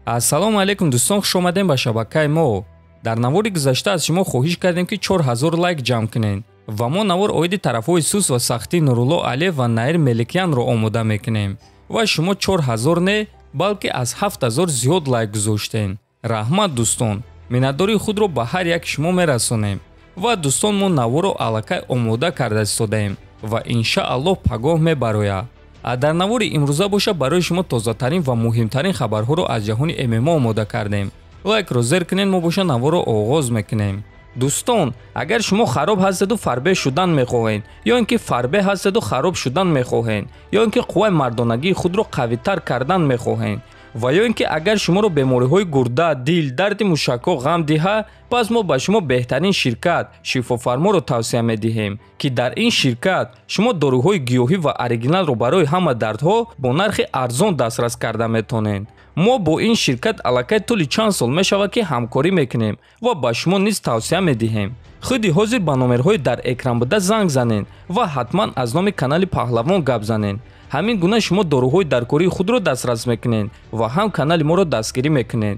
ассалому алайкум дӯстон, хуш омадем ба шабакаи мо. дар навори гузашта аз шумо хоҳиш кардем ки 4000 лайк ҷамъ кунед ва мо навор оиди тарафҳои сус ва сахтӣ Нурулло Алиев ва Наир Меликиянро омода мекунем ва шумо 4000 не балки аз 7000 зиёд лайк гузоштем. раҳмат дӯстон, миннатдории худро ба ҳар як шумо мерасонем ва дӯстон, мо наворро аллакай омода карда истодаем ва иншааллоҳ пагоҳ мебарояд. дар навори имрӯза боша барои шумо тозатарин ва муҳимтарин хабарҳоро аз ҷаҳони ММА омода кардем. лайкро зер кунед, мо боша наворро оғоз мекунем. дӯстон, агар шумо хароб ҳастеду фарбеҳ шудан мехоҳед ё ин ки фарбеҳ ҳастеду хароб шудан мехоҳед ё ин ки қувваи мардонагии худро қавитар кардан мехоҳед ва ё ин ки агар шуморо бемориҳои гурда, дил, дарди мушакҳо ғам диҳад, пас мо ба шумо беҳтарин ширкат Шифофарморо тавсия медиҳем ки дар ин ширкат шумо доруҳои гиёҳӣ ва оригиналро барои ҳама дардҳо бо нархи арзон дастрас карда метонед. мо бо ин ширкат аллакай тӯли чанд сол мешавад ки ҳамкорӣ мекунем ва ба шумо низ тавсия медиҳем. худи ҳозир ба номерҳои дар экран буда занг занед ва ҳатман аз номи канали Паҳлавон гап занед. ҳамин гуна шумо доруҳои даркории худро дастрас мекунед ва ҳам канали моро дастгирӣ мекунед.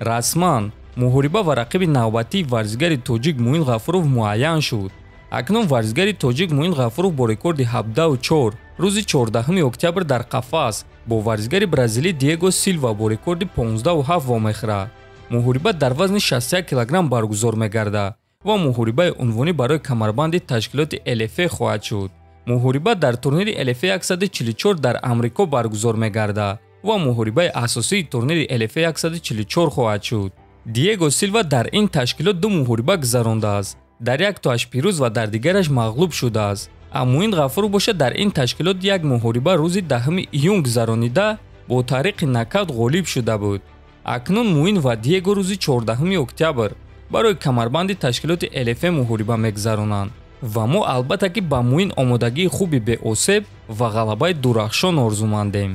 расман муҳориба ва рақиби навбатии варзигари тоҷик Муин Ғафуров муайян шуд. акнун варзигари тоҷик Муин Ғафуров бо рекорди 17-4 рӯзи 14 октябр дар қафас бо варзигари бразилӣ Диего Силва бо рекорди 15-7 вомехӯрад. муҳориба дар вазни 61 килограмм баргузор мегардад ва муҳорибаи унвонӣ барои камарбанди ташкилоти LFA хоҳад шуд. муҳориба дар турнири LFA 144 дар амрико баргузор мегардад ва муҳорибаи асосии турнири LFA 144 хоҳад шуд. Диего Силва дар ин ташкилот ду муҳориба гузарондааст. дар яктоаш пирӯз ва дар дигараш мағлуб шудааст. Муин Ғафуров боша дар ин ташкилот як муҳориба рӯзи 10 июн гузаронида бо тариқи нокаут ғолиб шуда буд. акнун Муин ва Диего рӯзи 14 октябр барои камарбанди ташкилоти LFA муҳориба мегузаронанд ва мо албатта ки ба Муин омодагии хуби беосеб ва ғалабаи дурахшон орзумандем.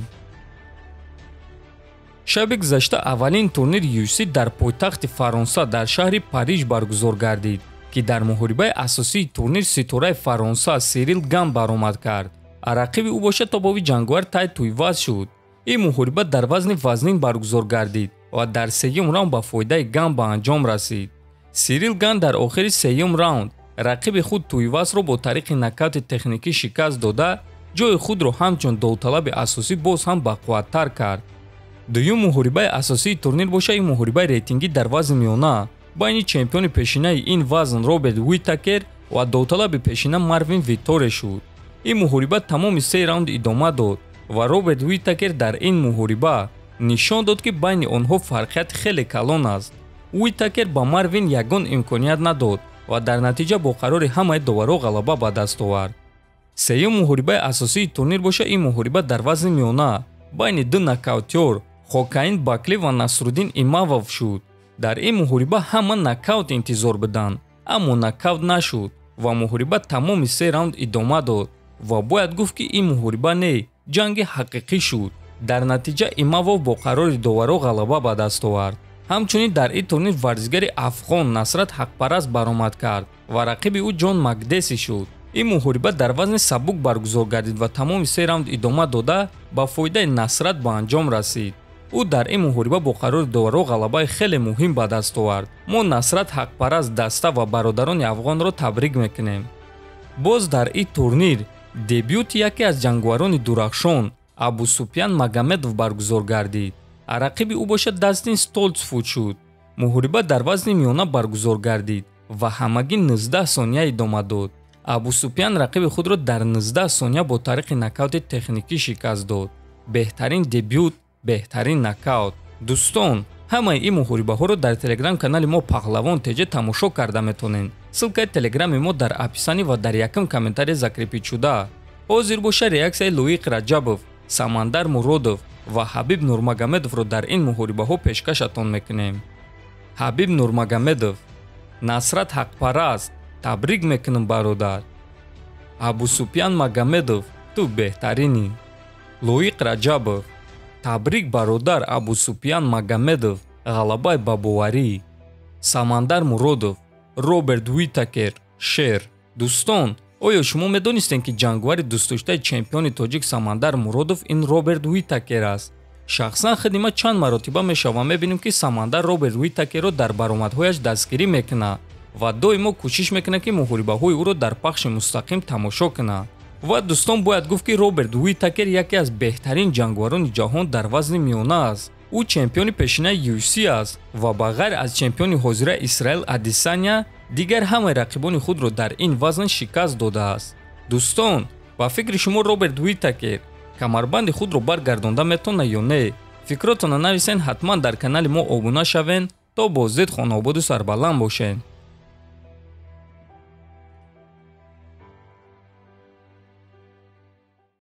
шаби гузашта аввалин турнири UFC дар пойтахти Фаронса дар шаҳри Париж баргузор гардид ки дар муҳорибаи асосии турнир ситораи Фаронса Сирил Ган баромад кард. рақиби ӯ боша тобови ҷангувар Тай Туйваз шуд. ин муҳориба дар вазни вазнин баргузор гардид ва дар сеюм раунд ба фоидаи Ган ба анҷом расид. Сирил Ган дар охири сеюм раунд рақиби худ Туйвазро бо тариқи нокаути техникӣ шикаст дода, ҷои худро ҳамчун довталаби асосӣ боз ҳам бақувваттар кард. дуюм муҳорибаи асосии турнир боша ин муҳорибаи рейтингӣ дар вазни миёна байни чемпиони пешинаи ин вазн Роберт Уитакер ва довталаби пешина Марвин Витторе шуд. ин муҳориба тамоми 3 раунд идома дод ва Роберт Уитакер дар ин муҳориба нишон дод ки байни онҳо фарқияти хеле калон аст. Уитакер ба Марвин ягон имконият надод ва дар натиҷа бо қарори ҳамаи доваро ғалаба ба даст овард. сеюм муҳорибаи асосии турнир боша ин муҳориба дар вазни миёна байни ду нокаутёр Хокаин Бакли ва Насруддин Имавов шуд. дар ин муҳориба ҳама нокаут интизор буданд, аммо нокаут нашуд ва муҳориба тамоми 3 раунд идома дод ва бояд гуфт ки ин муҳориба не ҷанги ҳақиқӣ шуд. дар натиҷа Имавов бо қарори доваро ғалаба ба даст овард. ҳамчунин дар ин турнир варзигари афғон Насрат Ҳақпараст баромад кард ва рақиби ӯ Ҷон Макдеси шуд. ин муҳориба дар вазни сабук баргузор гардид ва тамоми 3 раунд идома дода ба фоидаи Насрат ба анҷом расид. ӯ дар ин муҳориба бо қарори доваро ғалабаи хеле муҳим ба даст овард. мо Насрат Ҳақпараст даста ва бародарони афғонро табрик мекунем. боз дар ин турнир дебюти яке аз ҷангуварони дурахшон Абусупян Магомедов баргузор гардид. рақиби ӯ боша Дастин Столцфуд шуд. муҳориба дар вазни миёна баргузор гардид ва ҳамагӣ 19 сония идома дод. Абусупян рақиби худро дар 19 сония бо тариқи нокаути техникӣ шикаст дод. беҳтарин дебют, беҳтарин нокаут. дӯстон, ҳамаи ин муҳорибаҳоро дар телеграм канали мо Паҳлавон теҷа тамошо карда метонед. ссилкаи телеграми мо дар описанӣ ва дар якум комментария закрепид шуда. ҳозир боша реаксияи Луиқ Раҷабов, Самандар Муродов ва Ҳабиб Нурмагомедовро дар ин муҳорибаҳо пешкашатон мекунем. Ҳабиб Нурмагомедов: Насрат Ҳақпараст, табрик мекунам бародар. Абусупян Магомедов: ту беҳтаринӣ. Луиқ Раҷабов: табрик бародар Абусупян Магомедов, ғалабаи бабоварӣ. Самандар Муродов: Роберт Уитакер, шер. дӯстон, оё шумо медонистед ки ҷангувари дӯстдоштаи чемпиони тоҷик Самандар Муродов ин Роберт Уитакер аст? шахсан хидима чанд маротиба мешавам мебинем ки Самандар Роберт Уитакерро дар баромадҳояш дастгирӣ мекунад ва доимо кӯшиш мекунад ки муҳорибаҳои ӯро дар пахши мустақим тамошо кунад. ва дӯстон бояд гуфт ки Роберт Уитакер яке аз беҳтарин ҷангварони ҷаҳон дар вазни миёна аст. ӯ чемпиони пешинаи UFC аст ва ба ғайр аз чемпиони ҳозира Исраил Адесаня дигар ҳамаи рақибони худро дар ин вазн шикаст додааст. дӯстон, ба фикри шумо Роберт Уитакер камарбанди худро баргардонда метавонад ё не? фикротонро нависен, ҳатман дар канали мо обуна шавен то бо зид хонободу сарбаланд бошен.